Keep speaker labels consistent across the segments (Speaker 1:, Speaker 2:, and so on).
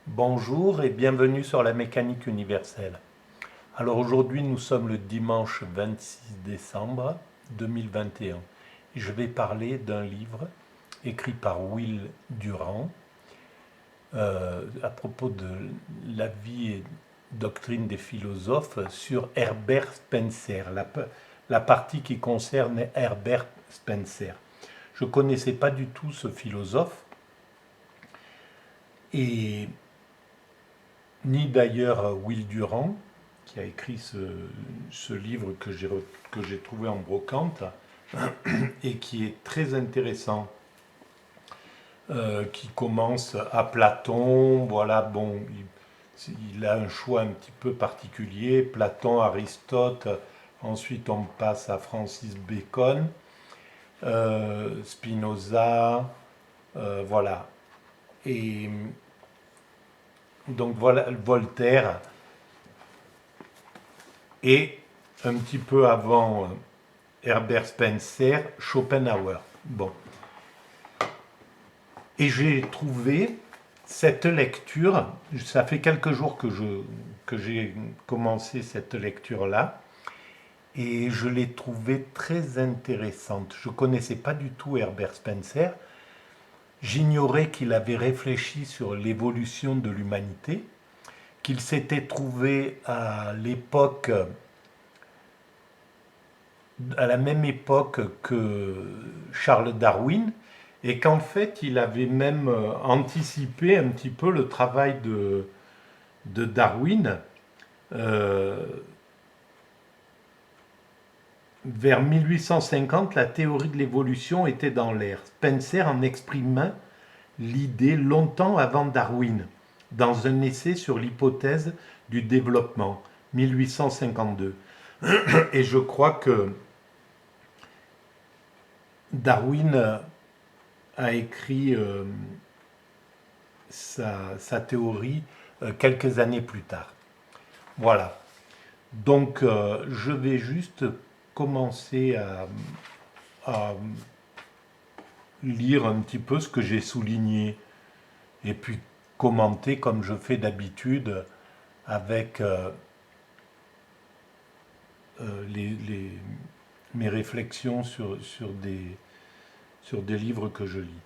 Speaker 1: Bonjour et bienvenue sur la mécanique universelle. Alors aujourd'hui nous sommes le dimanche 26 décembre 2021 et je vais parler d'un livre écrit par Will Durant à propos de la vie et doctrine des philosophes sur Herbert Spencer, la partie qui concerne Herbert Spencer. Je ne connaissais pas du tout ce philosophe et ni d'ailleurs Will Durant, qui a écrit ce livre que j'ai trouvé en brocante et qui est très intéressant, qui commence à Platon. Voilà, bon, il a un choix un petit peu particulier. Platon, Aristote, ensuite on passe à Francis Bacon, Spinoza, voilà. Et donc voilà, Voltaire. Et un petit peu avant Herbert Spencer, Schopenhauer. Bon. Et j'ai trouvé cette lecture, ça fait quelques jours que j'ai commencé cette lecture-là, et je l'ai trouvée très intéressante. Je ne connaissais pas du tout Herbert Spencer, j'ignorais qu'il avait réfléchi sur l'évolution de l'humanité, qu'il s'était trouvé à la même époque que Charles Darwin, et qu'en fait il avait même anticipé un petit peu le travail de Darwin. Euh, Vers 1850, la théorie de l'évolution était dans l'air. Spencer en exprimait l'idée longtemps avant Darwin, dans un essai sur l'hypothèse du développement, 1852. Et je crois que Darwin a écrit sa théorie quelques années plus tard. Voilà. Donc, je vais juste commencer à lire un petit peu ce que j'ai souligné et puis commenter comme je fais d'habitude avec mes réflexions sur des livres que je lis.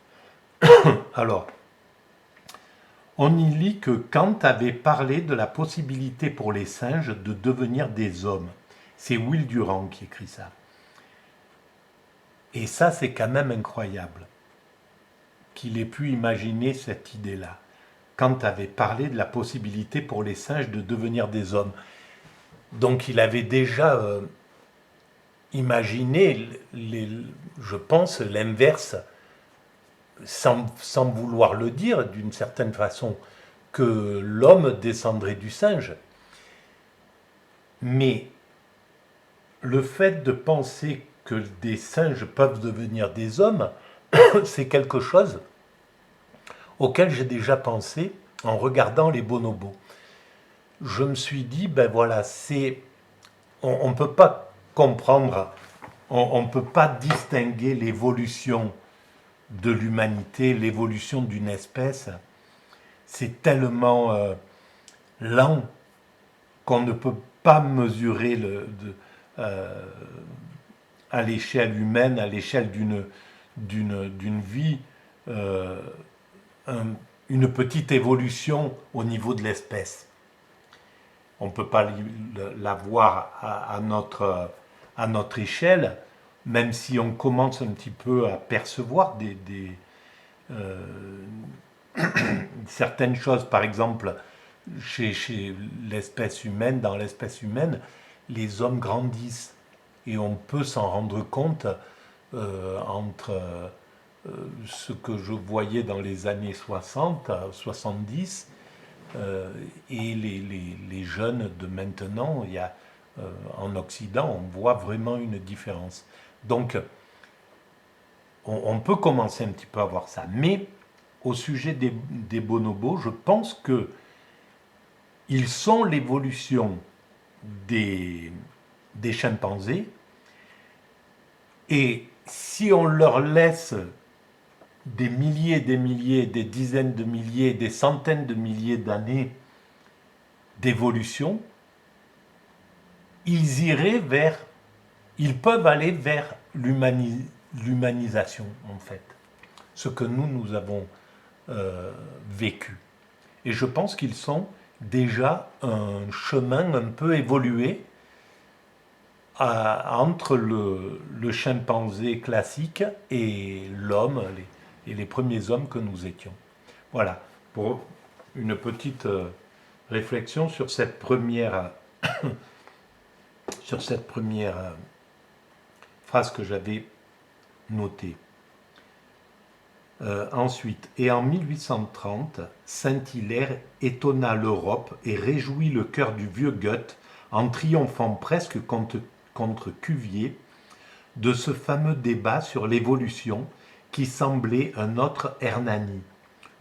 Speaker 1: Alors, on y lit que Kant avait parlé de la possibilité pour les singes de devenir des hommes. C'est Will Durant qui écrit ça. Et ça, c'est quand même incroyable qu'il ait pu imaginer cette idée-là. Kant avait parlé de la possibilité pour les singes de devenir des hommes. Donc il avait déjà imaginé, je pense, l'inverse, sans vouloir le dire d'une certaine façon, que l'homme descendrait du singe. Mais le fait de penser que des singes peuvent devenir des hommes, c'est quelque chose auquel j'ai déjà pensé en regardant les bonobos. Je me suis dit, ben voilà, on ne peut pas comprendre, on ne peut pas distinguer l'évolution de l'humanité, l'évolution d'une espèce. C'est tellement lent qu'on ne peut pas mesurer euh, à l'échelle humaine, à l'échelle d'une vie, euh, un- une petite évolution au niveau de l'espèce. On ne peut pas la voir à notre échelle, même si on commence un petit peu à percevoir euh, certaines choses. Par exemple, chez l'espèce humaine, dans l'espèce humaine, les hommes grandissent et on peut s'en rendre compte entre ce que je voyais dans les années 60, 70 et les jeunes de maintenant. En Occident, on voit vraiment une différence. Donc, on peut commencer un petit peu à voir ça. Mais au sujet des bonobos, je pense que ils sont l'évolution des, des chimpanzés. Et si on leur laisse des milliers, des milliers, des dizaines de milliers, des centaines de milliers d'années d'évolution, ils peuvent aller vers l'humanisation, en fait. Ce que nous avons vécu. Et je pense qu'ils sont déjà un chemin un peu évolué entre le chimpanzé classique et l'homme, et les premiers hommes que nous étions. Voilà, pour une petite réflexion sur cette première, phrase que j'avais notée. Ensuite, et en 1830, Saint-Hilaire étonna l'Europe et réjouit le cœur du vieux Goethe en triomphant presque contre Cuvier de ce fameux débat sur l'évolution qui semblait un autre Hernani,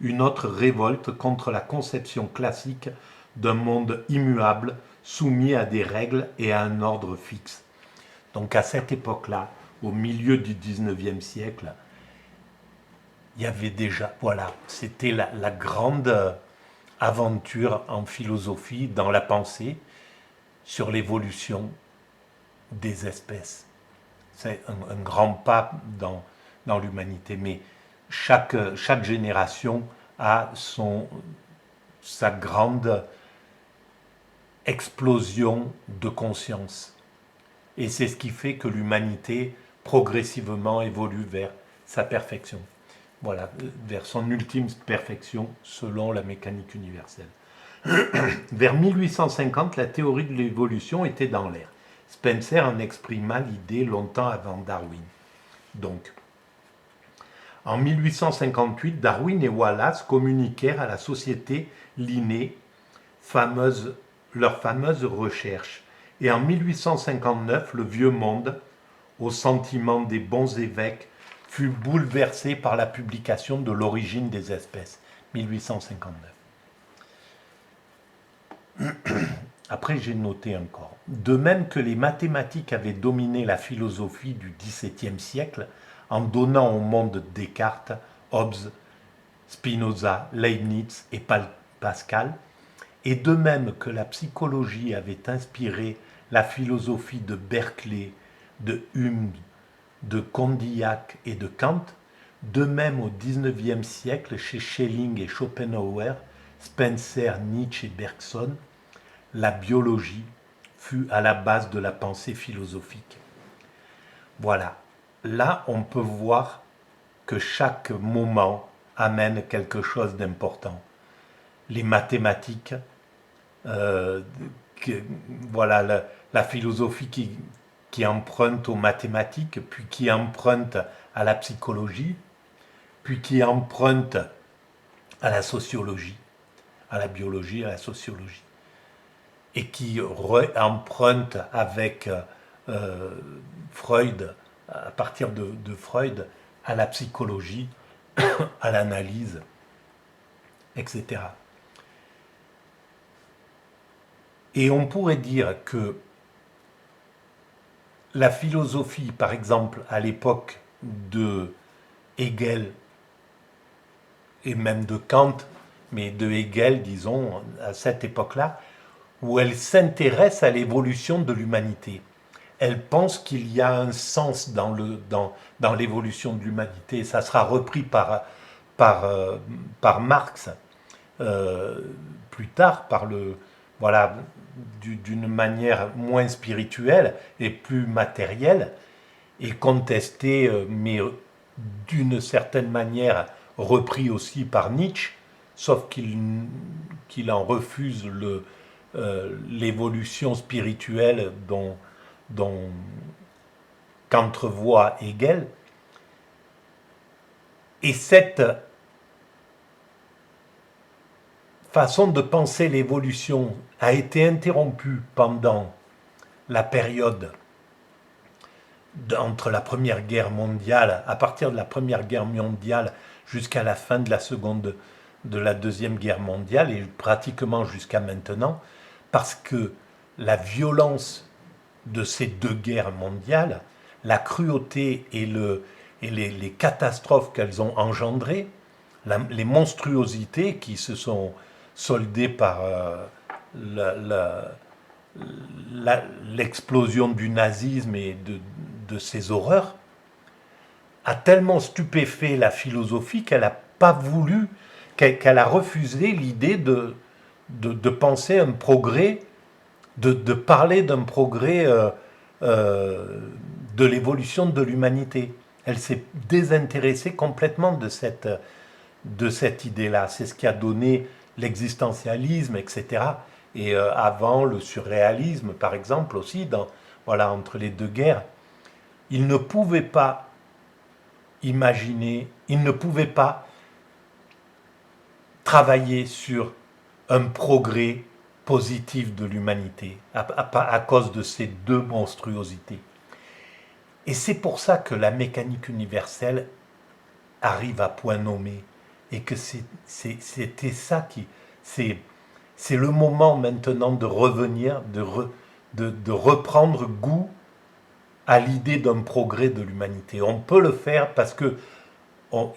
Speaker 1: une autre révolte contre la conception classique d'un monde immuable soumis à des règles et à un ordre fixe. Donc à cette époque-là, au milieu du 19e siècle, il y avait déjà, voilà, c'était la grande aventure en philosophie, dans la pensée, sur l'évolution des espèces. C'est un grand pas dans l'humanité, mais chaque génération a sa grande explosion de conscience. Et c'est ce qui fait que l'humanité progressivement évolue vers sa perfection. Voilà, vers son ultime perfection selon la mécanique universelle. Vers 1850, la théorie de l'évolution était dans l'air. Spencer en exprima l'idée longtemps avant Darwin. Donc, en 1858, Darwin et Wallace communiquèrent à la société Linné leurs fameuses recherches. Et en 1859, le vieux monde, au sentiment des bons évêques, fut bouleversé par la publication de l'origine des espèces, 1859. Après, j'ai noté encore. De même que les mathématiques avaient dominé la philosophie du XVIIe siècle, en donnant au monde Descartes, Hobbes, Spinoza, Leibniz et Pascal, et de même que la psychologie avait inspiré la philosophie de Berkeley, de Hume, de Condillac et de Kant, de même au XIXe siècle chez Schelling et Schopenhauer, Spencer, Nietzsche et Bergson, la biologie fut à la base de la pensée philosophique. Voilà, là on peut voir que chaque moment amène quelque chose d'important. Les mathématiques, voilà la philosophie qui emprunte aux mathématiques, puis qui emprunte à la psychologie, puis qui emprunte à la sociologie, à la biologie, à la sociologie, et qui emprunte avec Freud, à partir de Freud, à la psychologie, à l'analyse, etc. Et on pourrait dire que la philosophie, par exemple, à l'époque de Hegel et même de Kant, mais de Hegel, disons, à cette époque-là, où elle s'intéresse à l'évolution de l'humanité. Elle pense qu'il y a un sens dans l'évolution de l'humanité. Ça sera repris par Marx plus tard, voilà, d'une manière moins spirituelle et plus matérielle, et contesté, mais d'une certaine manière repris aussi par Nietzsche, sauf qu'il en refuse l'évolution spirituelle qu'entrevoit Hegel. Et cette façon de penser l'évolution a été interrompue pendant la période entre la Première Guerre mondiale, à partir de la Première Guerre mondiale jusqu'à la fin de la Deuxième Guerre mondiale, et pratiquement jusqu'à maintenant, parce que la violence de ces deux guerres mondiales, la cruauté et et les catastrophes qu'elles ont engendrées, les monstruosités qui se sont soldées par l'explosion du nazisme et de ses horreurs, a tellement stupéfait la philosophie qu'elle n'a pas voulu, qu'elle a refusé l'idée de penser un progrès, de parler d'un progrès de l'évolution de l'humanité. Elle s'est désintéressée complètement de cette idée-là. C'est ce qui a donné l'existentialisme, etc. Et avant le surréalisme, par exemple, aussi, voilà, entre les deux guerres, il ne pouvait pas imaginer, il ne pouvait pas travailler sur un progrès positif de l'humanité à cause de ces deux monstruosités. Et c'est pour ça que la mécanique universelle arrive à point nommé et que c'était ça qui... C'est le moment maintenant de revenir, de reprendre goût à l'idée d'un progrès de l'humanité. On peut le faire parce que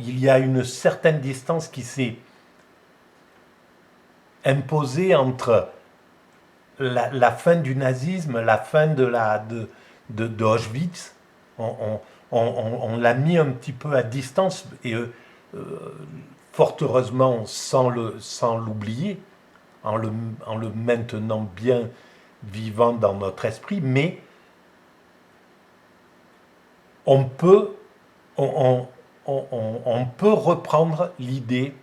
Speaker 1: il y a une certaine distance qui s'est imposée entre fin du nazisme, la fin de Auschwitz. On l'a mis un petit peu à distance et fort heureusement sans l'oublier, en le maintenant bien vivant dans notre esprit, mais on peut reprendre l'idée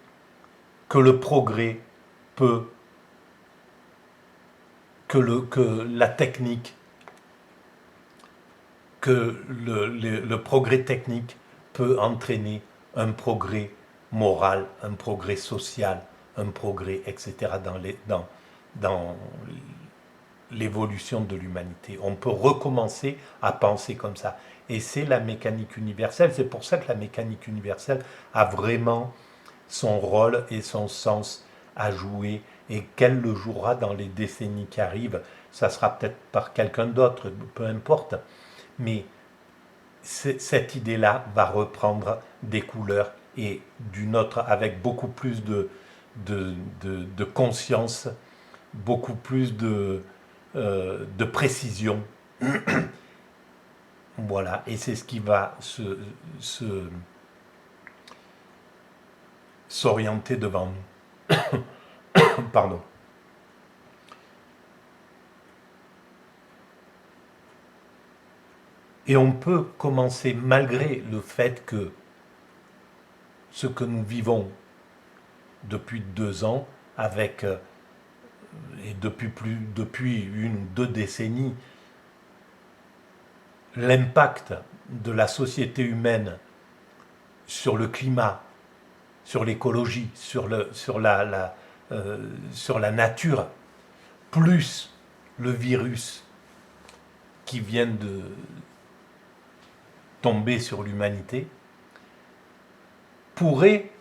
Speaker 1: que le progrès peut, que la technique, que le progrès technique peut entraîner un progrès moral, un progrès social, un progrès, etc. dans l'évolution de l'humanité. On peut recommencer à penser comme ça. Et c'est la mécanique universelle. C'est pour ça que la mécanique universelle a vraiment son rôle et son sens à jouer, et qu'elle le jouera dans les décennies qui arrivent. Ça sera peut-être par quelqu'un d'autre, peu importe. Mais cette idée-là va reprendre des couleurs et d'une autre, avec beaucoup plus de conscience, beaucoup plus de précision. Voilà, et c'est ce qui va s'orienter devant nous. Pardon. Et on peut commencer, malgré le fait que ce que nous vivons depuis 2 ans, avec, et depuis 1 ou 2 décennies, l'impact de la société humaine sur le climat, sur l'écologie, sur la nature, plus le virus qui vient de tomber sur l'humanité, pourrait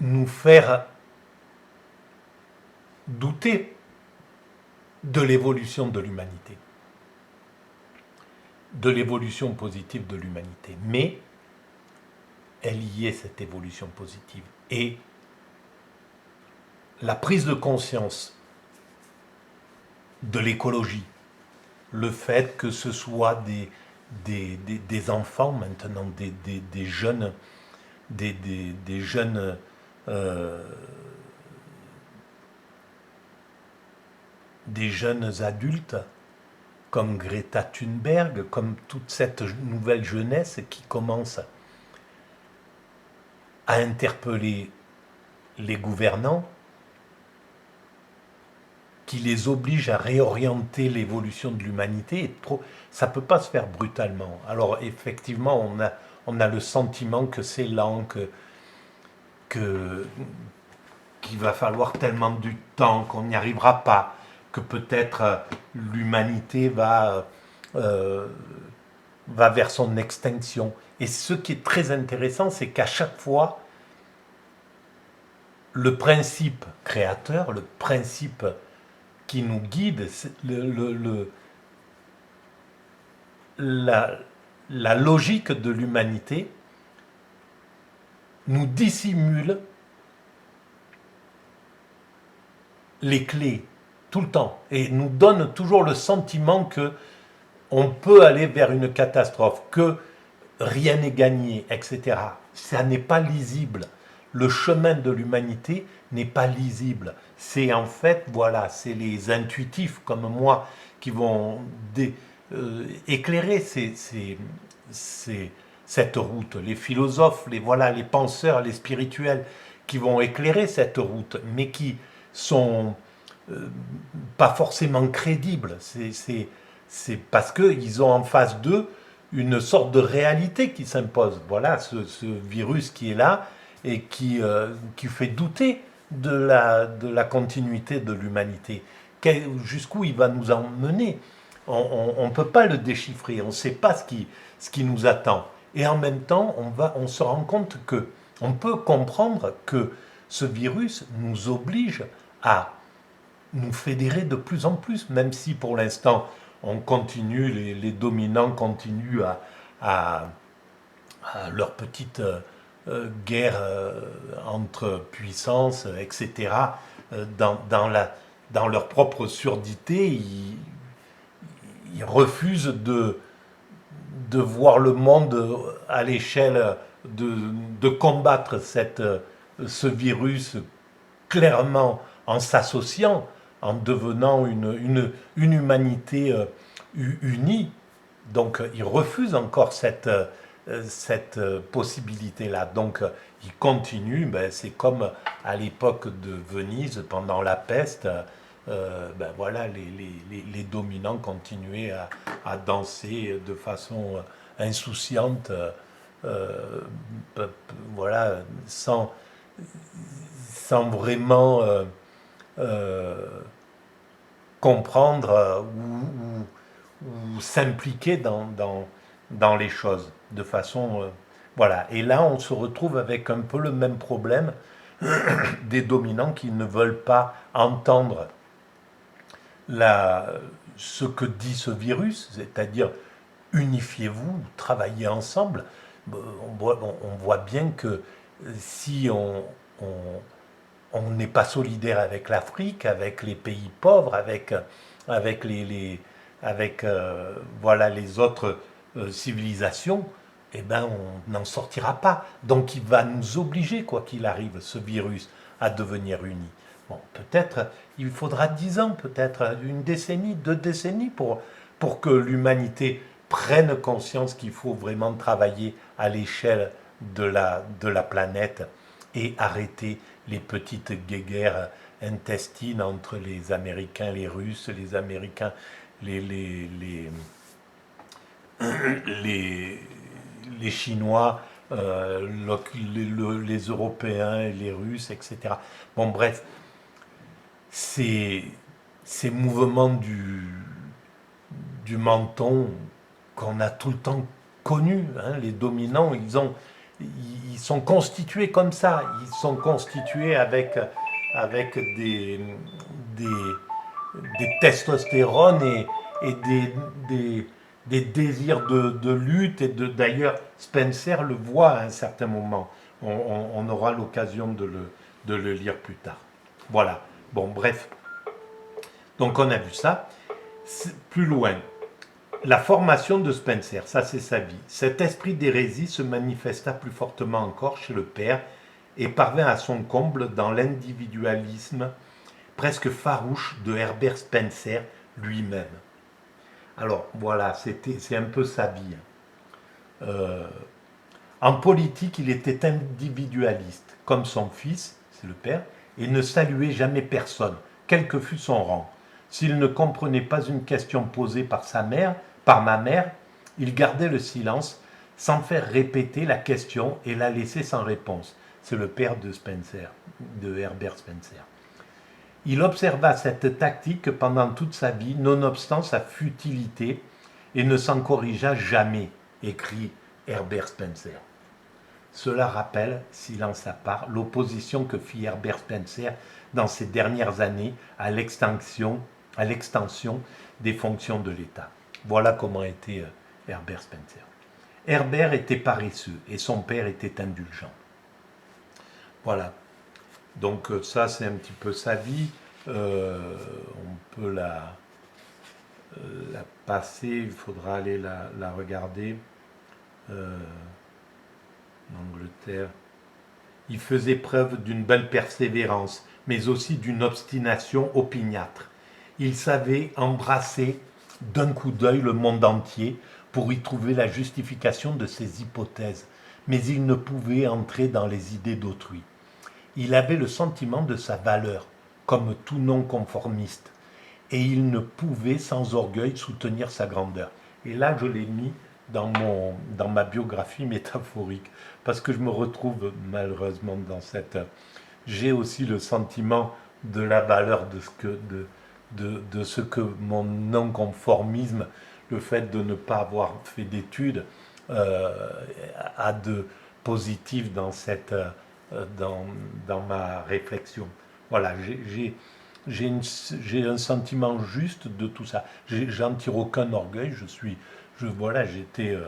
Speaker 1: nous faire douter de l'évolution de l'humanité, de l'évolution positive de l'humanité. Mais elle y est, cette évolution positive. Et la prise de conscience de l'écologie, le fait que ce soit des enfants maintenant, des jeunes, des jeunes adultes, comme Greta Thunberg, comme toute cette nouvelle jeunesse qui commence à interpeller les gouvernants, qui les oblige à réorienter l'évolution de l'humanité. Ça ne peut pas se faire brutalement. Alors effectivement, on a le sentiment que c'est lent, qu'il va falloir tellement du temps, qu'on n'y arrivera pas, que peut-être l'humanité va vers son extinction. Et ce qui est très intéressant, c'est qu'à chaque fois, le principe créateur, le principe qui nous guide, la logique de l'humanité nous dissimule les clés tout le temps et nous donne toujours le sentiment que on peut aller vers une catastrophe, que rien n'est gagné, etc. Ça n'est pas lisible. Le chemin de l'humanité n'est pas lisible. C'est en fait, voilà, c'est les intuitifs comme moi qui vont éclairer cette route. Les philosophes, voilà, les penseurs, les spirituels qui vont éclairer cette route, mais qui sont pas forcément crédibles. C'est parce qu'ils ont en face d'eux une sorte de réalité qui s'impose. Voilà, ce virus qui est là et qui fait douter de la continuité de l'humanité. Jusqu'où il va nous emmener? On ne peut pas le déchiffrer, on ne sait pas ce qui nous attend. Et en même temps, on se rend compte que on peut comprendre que ce virus nous oblige à nous fédérer de plus en plus, même si pour l'instant on continue, les dominants continuent à leur petite guerre entre puissances, etc. Dans leur propre surdité, ils refusent de voir le monde à l'échelle de combattre ce virus clairement en s'associant, en devenant une humanité unie. Donc ils refusent encore cette possibilité-là. Donc ils continuent, c'est comme à l'époque de Venise, pendant la peste, voilà, les dominants continuaient à danser de façon insouciante, voilà, sans vraiment comprendre ou s'impliquer dans les choses de façon voilà. Et là on se retrouve avec un peu le même problème des dominants qui ne veulent pas entendre ce que dit ce virus, c'est-à-dire unifiez-vous, travaillez ensemble. On voit bien que si on n'est pas solidaire avec l'Afrique, avec les pays pauvres, avec voilà, les autres civilisations, eh ben, on n'en sortira pas. Donc il va nous obliger, quoi qu'il arrive, ce virus, à devenir unis. Bon, peut-être il faudra 10 ans, peut-être une décennie, 2 décennies pour que l'humanité prenne conscience qu'il faut vraiment travailler à l'échelle de la planète et arrêter les petites guéguerres intestines entre les Américains, les Russes, les Américains, les Chinois, les Européens, les Russes, etc. Bon, bref, ces mouvements du menton qu'on a tout le temps connus, hein, les dominants, ils sont constitués comme ça, ils sont constitués avec des testostérones et des désirs de lutte. Et d'ailleurs, Spencer le voit à un certain moment. On aura l'occasion de le lire plus tard. Voilà. Bon, bref. Donc, on a vu ça. Plus loin. La formation de Spencer, ça c'est sa vie. Cet esprit d'hérésie se manifesta plus fortement encore chez le père et parvint à son comble dans l'individualisme presque farouche de Herbert Spencer lui-même. Alors voilà, c'est un peu sa vie. En politique, il était individualiste, comme son fils, c'est le père, et ne saluait jamais personne, quel que fût son rang. S'il ne comprenait pas une question posée par ma mère, il gardait le silence sans faire répéter la question et la laisser sans réponse. C'est le père de Spencer, de Herbert Spencer. Il observa cette tactique pendant toute sa vie, nonobstant sa futilité, et ne s'en corrigea jamais, écrit Herbert Spencer. Cela rappelle, silence à part, l'opposition que fit Herbert Spencer dans ces dernières années à l'extension des fonctions de l'État. Voilà comment était Herbert Spencer. Herbert était paresseux et son père était indulgent. Voilà. Donc ça, c'est un petit peu sa vie. On peut la passer, il faudra aller la regarder. L'Angleterre. Il faisait preuve d'une belle persévérance, mais aussi d'une obstination opiniâtre. Il savait embrasser d'un coup d'œil le monde entier pour y trouver la justification de ses hypothèses, mais il ne pouvait entrer dans les idées d'autrui. Il avait le sentiment de sa valeur, comme tout non-conformiste, et il ne pouvait sans orgueil soutenir sa grandeur. Et là, je l'ai mis dans ma biographie métaphorique, parce que je me retrouve malheureusement dans cette... J'ai aussi le sentiment de la valeur de ce que mon non-conformisme, le fait de ne pas avoir fait d'études, a de positif dans ma réflexion. Voilà, j'ai un sentiment juste de tout ça. J'en tire aucun orgueil. Voilà, j'étais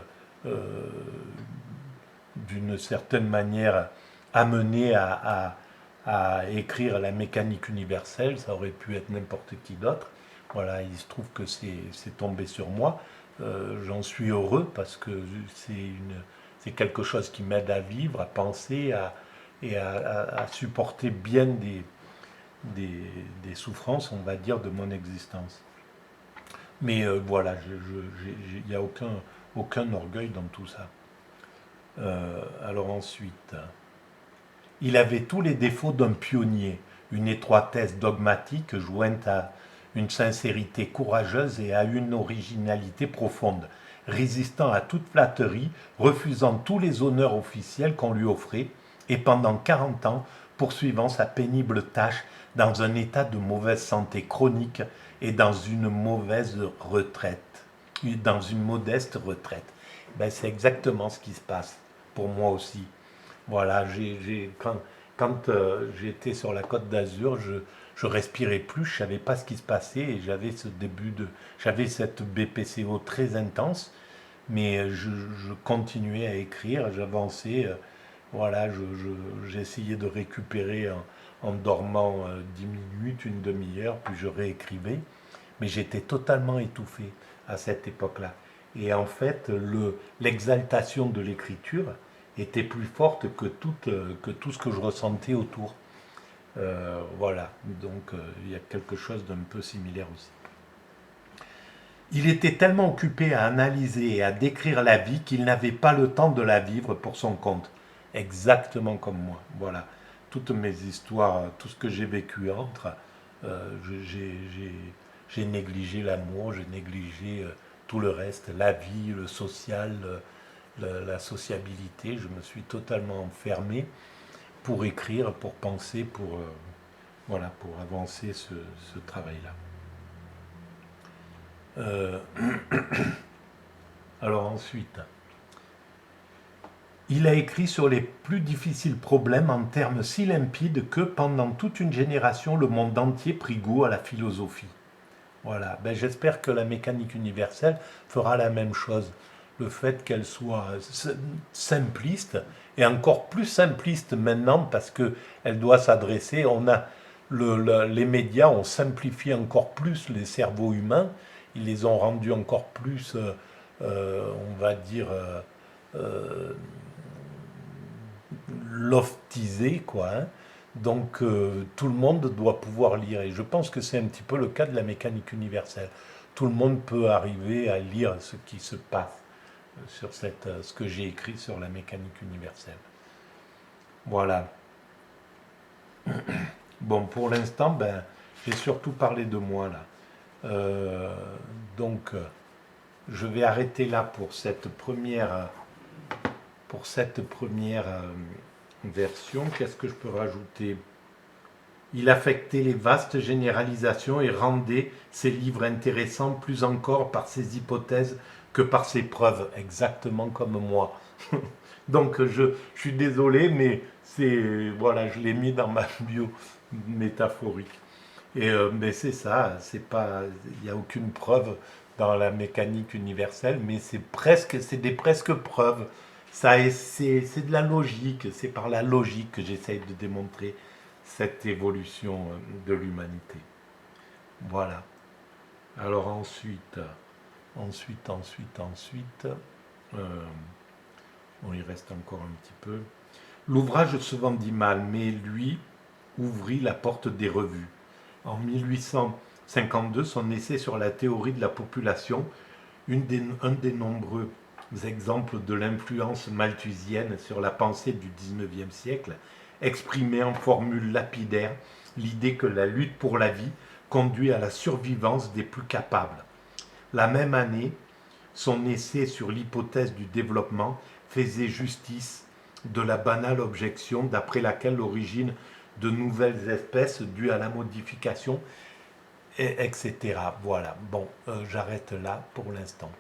Speaker 1: d'une certaine manière amené à écrire la mécanique universelle. Ça aurait pu être n'importe qui d'autre. Voilà, il se trouve que c'est tombé sur moi. J'en suis heureux parce que c'est quelque chose qui m'aide à vivre, à penser et à supporter bien des souffrances, on va dire, de mon existence. Mais voilà, il n'y a aucun orgueil dans tout ça. Alors ensuite, il avait tous les défauts d'un pionnier, une étroitesse dogmatique jointe à une sincérité courageuse et à une originalité profonde, résistant à toute flatterie, refusant tous les honneurs officiels qu'on lui offrait, et pendant 40 ans poursuivant sa pénible tâche dans un état de mauvaise santé chronique et dans une mauvaise retraite, dans une modeste retraite. Ben, c'est exactement ce qui se passe pour moi aussi. Voilà, quand j'étais sur la Côte d'Azur, je respirais plus, je savais pas ce qui se passait et j'avais cette BPCO très intense, mais je continuais à écrire, j'avançais, voilà, j'essayais de récupérer en dormant 10 minutes, une demi-heure, puis je réécrivais, mais j'étais totalement étouffé à cette époque-là. Et en fait, l'exaltation de l'écriture était plus forte que tout ce que je ressentais autour. Voilà, donc il y a quelque chose d'un peu similaire aussi. Il était tellement occupé à analyser et à décrire la vie qu'il n'avait pas le temps de la vivre pour son compte. Exactement comme moi. Voilà, toutes mes histoires, tout ce que j'ai vécu entre, j'ai négligé l'amour, j'ai négligé tout le reste, la vie, le social, la sociabilité. Je me suis totalement enfermé pour écrire, pour penser, voilà, pour avancer ce travail-là. Alors ensuite, il a écrit sur les plus difficiles problèmes en termes si limpides que pendant toute une génération, le monde entier prit goût à la philosophie. Voilà, ben, j'espère que la mécanique universelle fera la même chose. Le fait qu'elle soit simpliste, et encore plus simpliste maintenant parce qu'elle doit s'adresser, les médias ont simplifié encore plus les cerveaux humains, ils les ont rendus encore plus, on va dire, loftisés, quoi. Hein. Donc tout le monde doit pouvoir lire. Et je pense que c'est un petit peu le cas de la mécanique universelle. Tout le monde peut arriver à lire ce qui se passe sur ce que j'ai écrit sur la mécanique universelle. Voilà. Bon, pour l'instant, ben, j'ai surtout parlé de moi là. Donc, je vais arrêter là pour cette première version. Qu'est-ce que je peux rajouter? Il affectait les vastes généralisations et rendait ses livres intéressants plus encore par ses hypothèses que par ses preuves, exactement comme moi. Donc je suis désolé, mais voilà, je l'ai mis dans ma bio métaphorique. Et mais c'est ça, il n'y a aucune preuve dans la mécanique universelle, mais c'est des presque preuves. C'est de la logique, c'est par la logique que j'essaye de démontrer cette évolution de l'humanité. Voilà. Alors ensuite, bon, il reste encore un petit peu. L'ouvrage se vendit mal, mais lui ouvrit la porte des revues. En 1852, son essai sur la théorie de la population, un des nombreux exemples de l'influence malthusienne sur la pensée du XIXe siècle, exprimait en formule lapidaire l'idée que la lutte pour la vie conduit à la survivance des plus capables. La même année, son essai sur l'hypothèse du développement faisait justice de la banale objection d'après laquelle l'origine de nouvelles espèces dues à la modification, etc. Voilà, bon, j'arrête là pour l'instant.